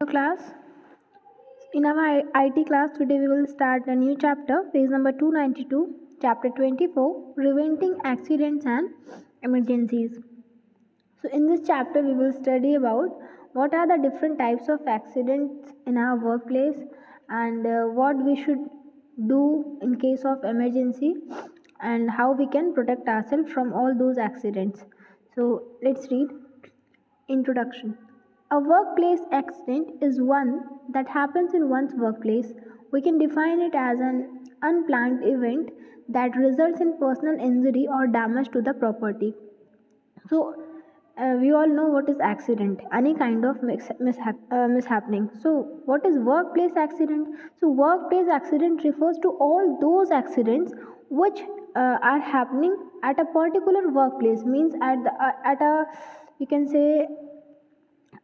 Class. In our IT class today we will start a new chapter, page number 292, chapter 24, preventing accidents and emergencies. So in this chapter we will study about what are the different types of accidents in our workplace and what we should do in case of emergency and how we can protect ourselves from all those accidents. So let's read. Introduction. A workplace accident is one that happens in one's workplace. We can define it as an unplanned event that results in personal injury or damage to the property. So, we all know what is accident, any kind of mishappening. So, what is workplace accident? So, workplace accident refers to all those accidents which are happening at a particular workplace, means at a, you can say,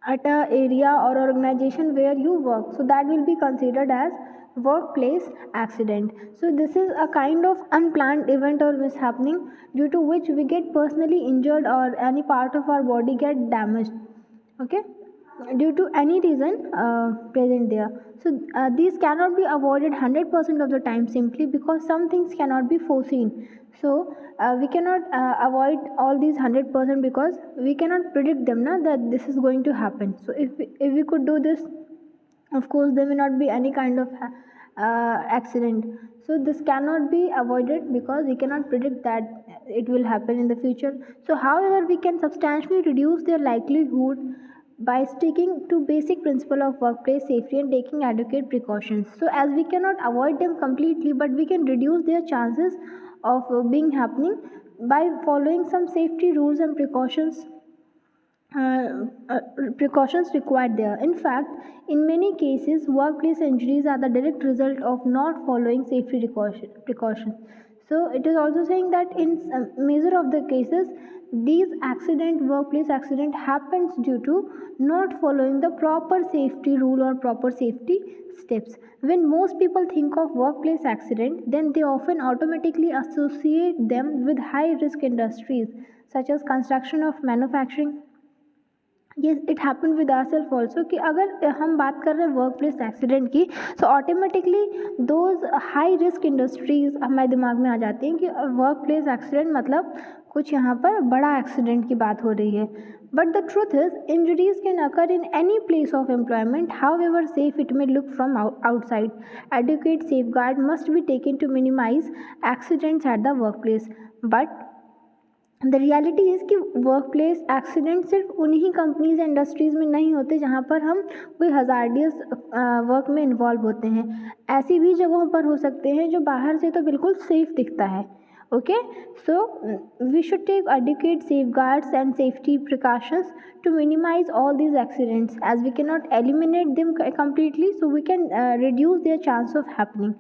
at a area or organization where you work, so that will be considered as workplace accident. So this is a kind of unplanned event or mishappening due to which we get personally injured or any part of our body get damaged, okay, due to any reason present there. So these cannot be avoided 100% of the time, simply because some things cannot be foreseen. So we cannot avoid all these 100% because we cannot predict them na, that this is going to happen. So if we could do this, of course there may not be any kind of accident. So this cannot be avoided because we cannot predict that it will happen in the future. So however, we can substantially reduce their likelihood by sticking to basic principle of workplace safety and taking adequate precautions. So as we cannot avoid them completely, but we can reduce their chances of being happening by following some safety rules and precautions required there. In fact, in many cases, workplace injuries are the direct result of not following safety precautions. So it is also saying that in some measure of the cases, workplace accident happens due to not following the proper safety rule or proper safety steps. When most people think of workplace accident, then they often automatically associate them with high risk industries such as construction of manufacturing. ये it happen with our self also कि अगर हम बात कर रहे हैं work place accident की, so automatically those high risk industries हमारे दिमाग में आ जाती हैं कि वर्क प्लेस एक्सीडेंट मतलब कुछ यहाँ पर बड़ा एक्सीडेंट की बात हो रही है. But the truth is injuries can occur in any place of employment, however safe it may look from outside. Adequate safeguard must be taken to minimize accidents at the work place. But the reality is कि work place accident सिर्फ उन्हीं companies industries में नहीं होते जहाँ पर हम कोई हज़ार्डियस वर्क में इन्वॉल्व होते हैं. ऐसी भी जगहों पर हो सकते हैं जो बाहर से तो बिल्कुल सेफ दिखता है. Okay, so we should take adequate safeguards and safety precautions to minimize all these accidents, as we cannot eliminate them completely, so we can reduce their chance of happening.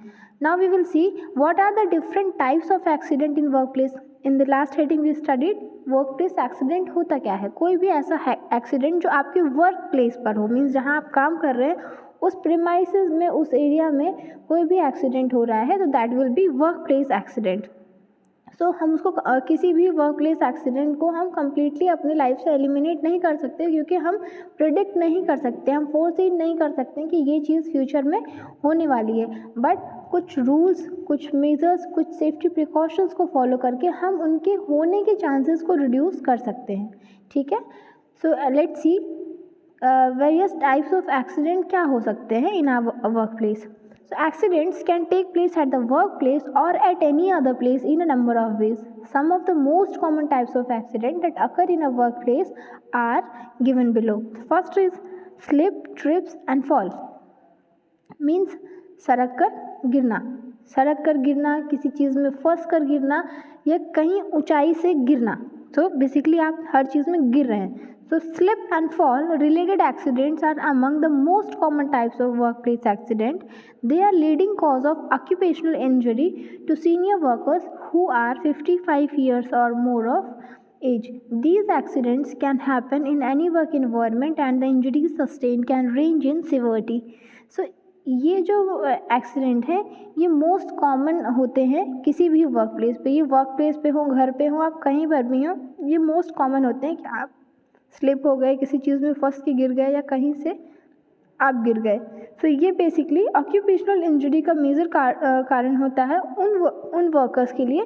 Now we will see what are the different types of accident in workplace. In the last heading we studied workplace accident होता क्या है. कोई भी ऐसा accident जो आपके work place पर हो, मीन्स जहाँ आप काम कर रहे हैं उस प्रीमाइसेस में, उस एरिया में कोई भी एक्सीडेंट हो रहा है, तो that will be work place accident. So हम उसको किसी भी वर्क प्लेस एक्सीडेंट को हम कम्प्लीटली अपनी लाइफ से एलिमिनेट नहीं कर सकते, क्योंकि हम प्रिडिक्ट नहीं कर सकते, हम फोरसीड नहीं कर सकते कि ये चीज़ फ्यूचर में होने वाली है. बट कुछ रूल्स, कुछ मेजर्स, कुछ सेफ्टी प्रिकॉशंस को फॉलो करके हम उनके होने के चांसेस को रिड्यूस कर सकते हैं. ठीक है, so let's see various types of accident क्या हो सकते हैं in our work place. So accidents can take place at the workplace or at any other place in a number of ways. Some of the most common types of accident that occur in a workplace are given below. First is slip, trips and fall. Means सरक कर गिरना, सड़क कर गिरना, किसी चीज़ में फंस कर गिरना या कहीं ऊंचाई से गिरना. तो बेसिकली आप हर चीज़ में गिर रहे हैं. So slip and fall related accidents are among the most common types of workplace accident. They are leading cause of occupational injury to senior workers who are 55 years or more of age. These accidents can happen in any work environment and the injuries sustained can range in severity. So ये जो accident है ये most common होते हैं किसी भी work place पे. ये वर्क प्लेस पे हो, घर पे हो, आप कहीं पर भी हो, ये मोस्ट कॉमन होते हैं कि आप स्लिप हो गए, किसी चीज़ में फंस के गिर गए या कहीं से आप गिर गए। सो ये बेसिकली ऑक्यूपेशनल इंजरी का मेजर कारण होता है उन वर्कर्स के लिए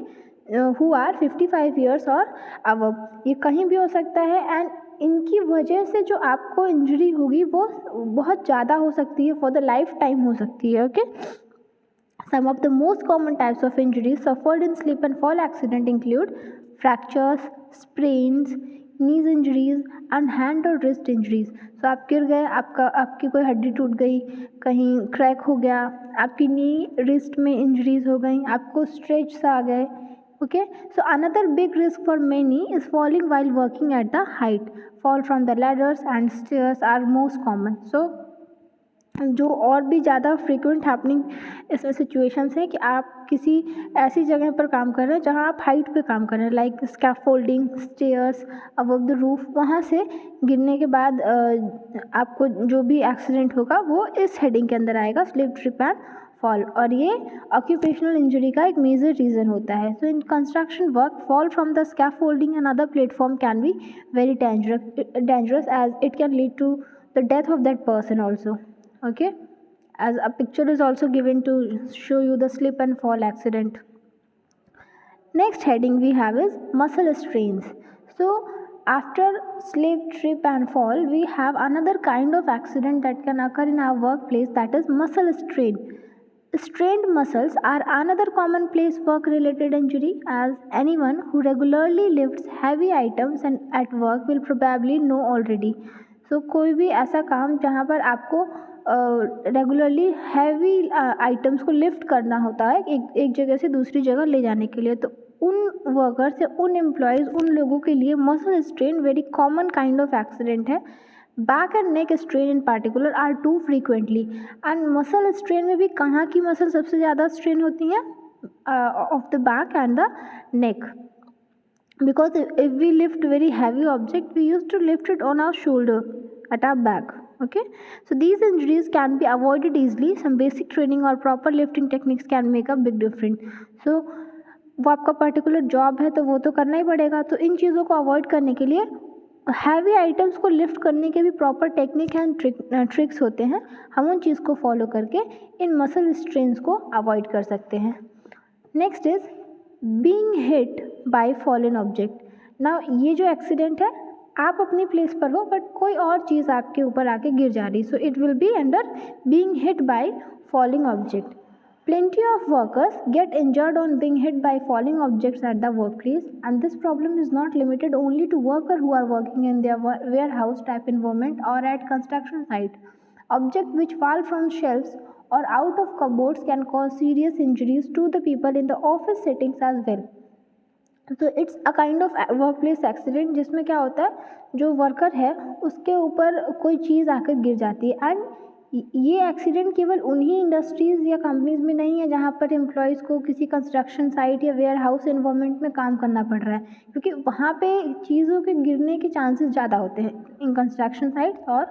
हु आर 55 ईयर्स और अबव। ये कहीं भी हो सकता है एंड इनकी वजह से जो आपको इंजरी होगी वो बहुत ज़्यादा हो सकती है, फॉर द लाइफ टाइम हो सकती है। Okay, some of the most common types of injuries suffered in slip and fall accident include fractures, sprains, knees injuries and hand or wrist injuries. So आप गिर गए, आपकी कोई हड्डी टूट गई, कहीं क्रैक हो गया, आपकी नी रिस्ट में इंजरीज हो गई, आपको स्ट्रेच आ गए। Okay, so another big risk for many is falling while working at the height. Fall from the ladders and stairs are most common. So जो और भी ज़्यादा फ्रीक्वेंट हैपनिंग इसमें सिचुएशंस है कि आप किसी ऐसी जगह पर काम कर रहे हैं जहाँ आप हाइट पे काम कर रहे हैं, like scaffolding, stairs, above the roof, वहाँ से गिरने के बाद आपको जो भी एक्सीडेंट होगा वो इस हेडिंग के अंदर आएगा, स्लिप, ट्रिप एंड फॉल। और ये ऑक्यूपेशनल इंजरी का एक मेजर रीज़न होता है। So in construction work, fall from the scaffolding and other platform can be very dangerous as it can lead to the death of that person also. Okay, as a picture is also given to show you the slip and fall accident. Next heading we have is muscle strains. So after slip, trip and fall, we have another kind of accident that can occur in our workplace, that is muscle strain. Strained muscles are another commonplace work related injury, as anyone who regularly lifts heavy items and at work will probably know already. So कोई भी ऐसा काम जहाँ पर आपको regularly heavy items को lift करना होता है एक जगह से दूसरी जगह ले जाने के लिए, तो उन वर्कर्स या उन एम्प्लॉयज़, उन लोगों के लिए muscle strain very common kind of accident है। Back and neck strain in particular are too frequently. And muscle strain में भी कहाँ की मसल सबसे ज़्यादा स्ट्रेन होती हैं? Of the back and the neck, because if we lift very heavy object, we used to lift it on our shoulder at our back. Okay, so these injuries can be avoided easily. Some basic training or proper lifting techniques can make a big difference. So वो आपका particular job है तो वो तो करना ही पड़ेगा। तो इन चीज़ों को अवॉइड करने के लिए हैवी आइटम्स को लिफ्ट करने के भी प्रॉपर टेक्निक एंड ट्रिक्स होते हैं। हम उन चीज़ को फॉलो करके इन मसल स्ट्रेन्स को अवॉइड कर सकते हैं। Next is being hit by fallen object. Now ये जो एक्सीडेंट है, आप अपनी प्लेस पर हो बट कोई और चीज़ आपके ऊपर आके गिर जा रही, so it will be under being hit by fouling object. Plenty of workers get injured on being hit by falling objects at the workplace, and this problem is not limited only to workers who are working in their warehouse type environment or at construction site. Objects which fall from shelves or out of cupboards can cause serious injuries to the people in the office settings as well. तो it's a kind of work place accident, जिसमें क्या होता है, जो worker है उसके ऊपर कोई चीज़ आकर गिर जाती है। एंड ये एक्सीडेंट केवल उन्हीं इंडस्ट्रीज़ या कंपनीज में नहीं है जहाँ पर एम्प्लॉयज़ को किसी कंस्ट्रक्शन साइट या वेयर हाउस इन्वायरमेंट में काम करना पड़ रहा है, क्योंकि वहाँ पे चीज़ों के गिरने के चांसेस ज़्यादा होते हैं इन कंस्ट्रक्शन साइट्स और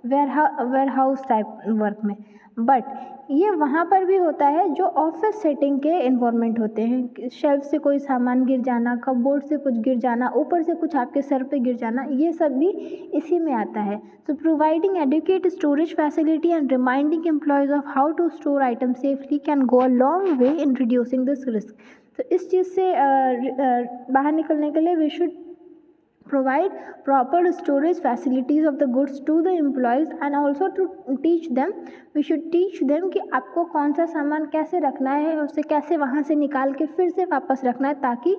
वेयर हाउस टाइप वर्क में। बट ये वहाँ पर भी होता है जो ऑफिस सेटिंग के इन्वायरमेंट होते हैं, शेल्फ से कोई सामान गिर जाना, कपबोर्ड से कुछ गिर जाना, ऊपर से कुछ आपके सर पे गिर जाना, ये सब भी इसी में आता है। So providing adequate storage facility and reminding employees of how to store item safely can go a long way in reducing this risk. तो इस चीज़ से बाहर निकलने के लिए we should provide proper storage facilities of the goods to the employees and also to teach them, we should teach them कि आपको कौन सा सामान कैसे रखना है, उसे कैसे वहाँ से निकाल के फिर से वापस रखना है, ताकि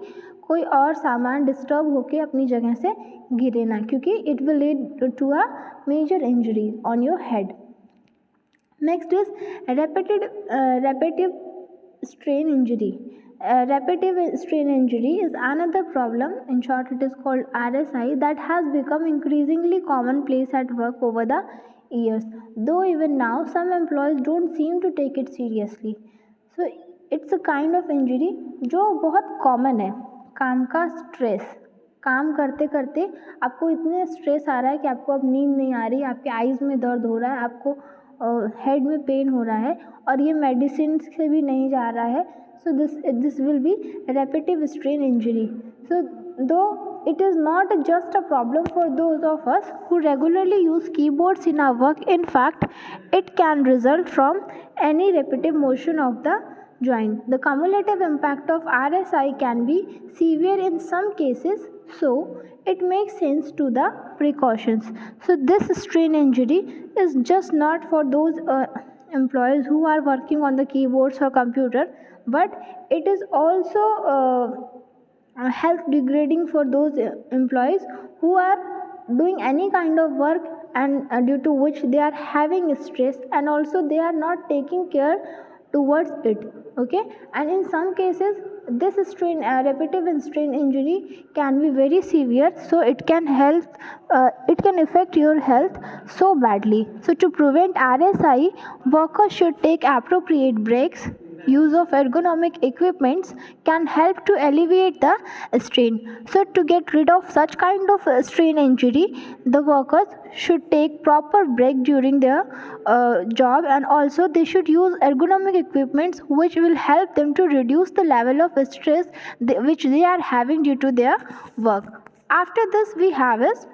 कोई और सामान डिस्टर्ब होके अपनी जगह से गिरे ना, क्योंकि it will lead to a major injury on your head. Next is repetitive strain injury. Repetitive strain injury is another problem, in short it is called RSI, that has become increasingly commonplace at work over the years, though even now some employees don't seem to take it seriously. So it's a kind of injury जो बहुत common है। काम का stress, काम करते करते आपको इतने स्ट्रेस आ रहा है कि आपको अब नींद नहीं आ रही, आपके आईज़ में दर्द हो रहा है, आपको हेड में पेन हो रहा है, और ये मेडिसिन से भी नहीं जा रहा है। So this will be repetitive strain injury. So though it is not just a problem for those of us who regularly use keyboards in our work, in fact, it can result from any repetitive motion of the joint. The cumulative impact of RSI can be severe in some cases, so it makes sense to the precautions. So this strain injury is just not for those employees who are working on the keyboards or computer, but it is also health degrading for those employees who are doing any kind of work, and due to which they are having stress, and also they are not taking care towards it. Okay, and in some cases this strain repetitive and strain injury can be very severe, so it can affect your health so badly. So to prevent RSI, workers should take appropriate breaks. Use of ergonomic equipments can help to alleviate the strain. So to get rid of such kind of strain injury, the workers should take proper break during their job, and also they should use ergonomic equipments which will help them to reduce the level of stress which they are having due to their work. After this we have is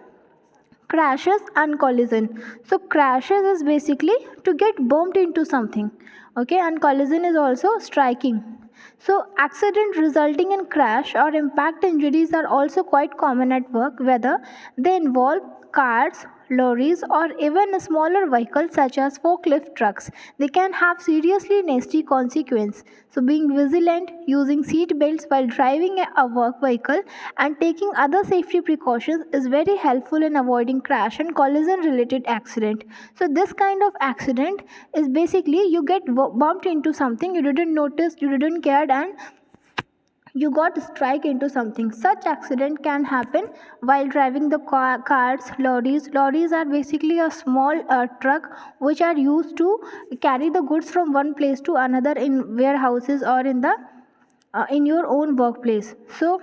crashes and collision. So crashes is basically to get bumped into something, okay, and collision is also striking. So accident resulting in crash or impact injuries are also quite common at work, whether they involve cars, lorries, or even smaller vehicles such as forklift trucks. They can have seriously nasty consequences. So being vigilant, using seat belts while driving a work vehicle, and taking other safety precautions is very helpful in avoiding crash and collision related accident. So this kind of accident is basically you get bumped into something, you didn't notice, you didn't care, and you got strike into something. Such accident can happen while driving the cars, lorries are basically a small truck which are used to carry the goods from one place to another in warehouses or in the in your own workplace. So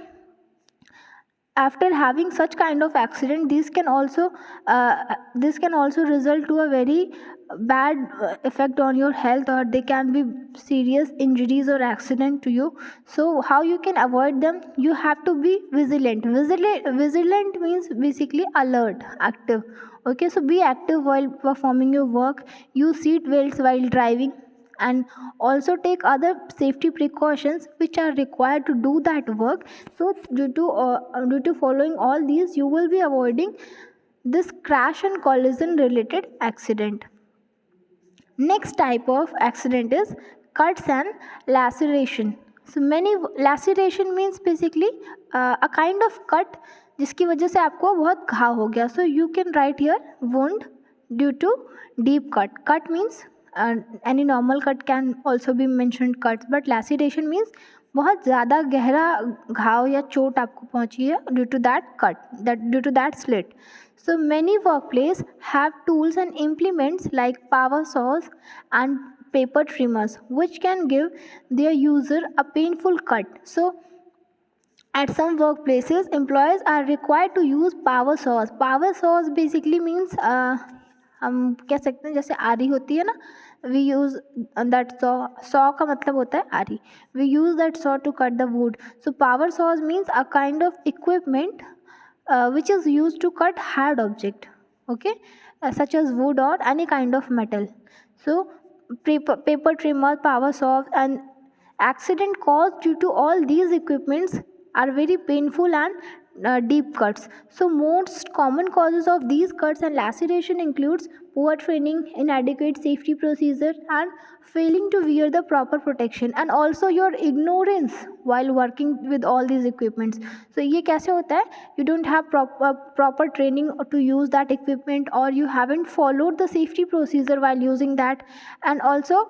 after having such kind of accident, this can also result to a very bad effect on your health, or they can be serious injuries or accident to you. So how you can avoid them? You have to be vigilant means basically alert, active. Okay, so be active while performing your work, use seat belts while driving, and also take other safety precautions which are required to do that work. So due to following all these, you will be avoiding this crash and collision related accident. Next type of accident is cuts and laceration. So many laceration means basically a kind of cut जिसकी वजह से आपको बहुत घाव हो गया. So you can write here wound due to deep cut. Cut means any normal cut can also be mentioned cuts, but laceration means बहुत ज़्यादा गहरा घाव या चोट आपको पहुंची है due to that cut, due to that slit. So many workplaces have tools and implements like power saws and paper trimmers which can give their user a painful cut. So at some workplaces, employees are required to use power saws. Power saws basically means हम कह सकते हैं जैसे आरी होती है ना, we use that saw का मतलब होता है आरी. We use that saw to cut the wood. So power saws means a kind of equipment which is used to cut hard object, okay, such as wood or any kind of metal. So paper trimmer, power saws, and accident caused due to all these equipments are very painful and deep cuts. So most common causes of these cuts and laceration includes poor training, inadequate safety procedure, and failing to wear the proper protection, and also your ignorance while working with all these equipments. So ये कैसे होता है? You don't have proper training to use that equipment, or you haven't followed the safety procedure while using that, and also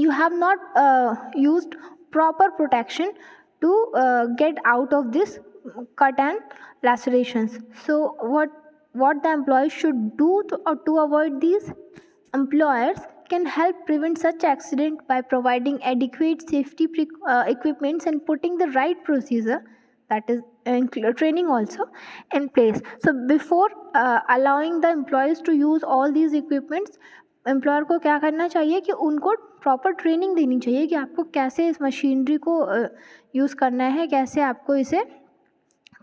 you have not used proper protection to get out of this cut and lacerations. So what the employees should do to avoid these? Employers can help prevent such accident by providing adequate safety equipments and putting the right procedure, that is training also, in place. So before allowing the employees to use all these equipments, employer को क्या करना चाहिए कि उनको proper training देनी चाहिए कि आपको कैसे इस मशीनरी को यूज़ करना है, कैसे आपको इसे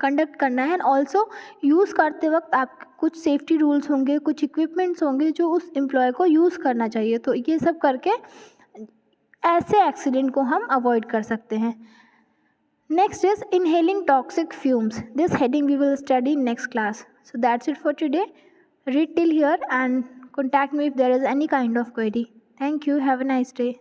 कंडक्ट करना है। एंड ऑल्सो यूज़ करते वक्त आप कुछ सेफ्टी रूल्स होंगे, कुछ इक्विपमेंट्स होंगे जो उस एम्प्लॉय को यूज़ करना चाहिए। तो ये सब करके ऐसे एक्सीडेंट को हम अवॉइड कर सकते हैं। Next is inhaling toxic fumes. This heading we will study next class. So that's it for today. Read till here and contact me if there is any kind of query. Thank you. Have a nice day.